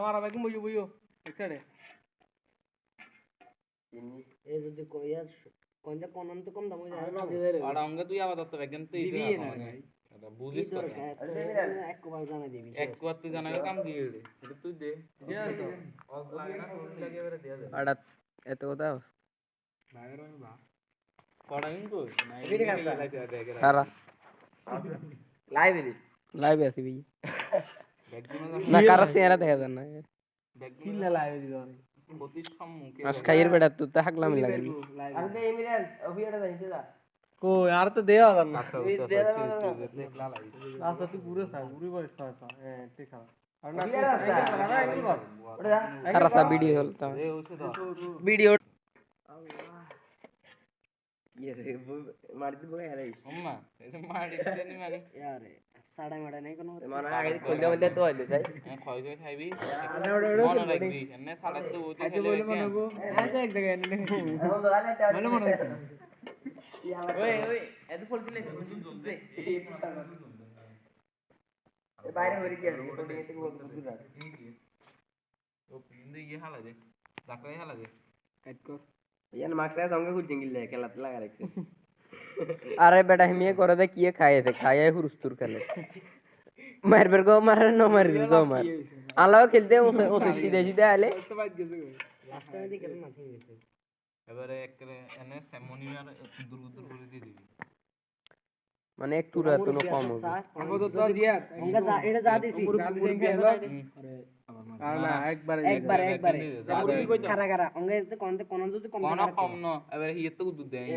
মারা ভাই বইও বইও এখানে এই যদি কইয়া কোনটা কোনন তো কম দাম হই যায় আর অঙ্গে তুই আবার তত বেগেন তুই দিবি না ভাই এটা বুঝিস কথা একবার জানা দিবি একবার তুই জানার কাম দিয়ে দে এটা তুই দে অস লাগে না তোর লাগে এবারে দিয়া দে আড়া এত কথা বাইরে রই বা পড়াইন কই নাই ভিডিও কাটছা সারা লাইভ আছে ভাই না কারা চেহারা দেখা যায় না কিল্লা লাইভ দিও প্রতি সম্মুখে আজ খাইয়ের বেটা তুই তো হাকলামি লাগে আসবে এমিরান অভিয়াটা যাইছে যা কো यार तो দেয়া দাও না দেখলা লাইভ আচ্ছা তুই পুরো সা পুরো বয়স পাসা হ্যাঁ ঠিক আছে আর না খারাপ ভিডিও হলতা ভিডিও ये रे मार दी बगा यार अम्मा এটা মারি দেনি মানে यार साड़ा माड़ा नहीं कोनो মানে আগে কইলে বলে তো হইলো তাই খয় খয় খাইবি মনে রাখবি এনে সালা তো ওই খেলে আচ্ছা এক জায়গায় এনে মনে মনে ওই ওই এত ফুল দিলে জলদি এ বাইরে হরি কি রেকর্ডিং থেকে বলতে দূর রাখ ও পিন্দে ইয়ে হালা দে ডাকলাই হালা দে কাট কর यार मार्क्स है सॉन्ग कुछ जिंगल ले खेला लगा रखे अरे बेटा हम ये करे थे किए खाए थे खाया हुरुस्तुर कर ले मार बेर को मार नो मार को मार আলাও খেলতে ওসে সিধে সিধে আলে लास्ट में दी करना ठीक है এবারে একরে এনে সেমোনিয়ার দূর দূর করে দিয়ে দিবি মানে একটু রাত নো কম হবে हमको तो दिया हमका जा एटा जा दिसी আর না একবার একবার কারা কারা অঙ্গে কোন যদি কম কোন কম ন এবারে হিয়ে তো দুধ দেয়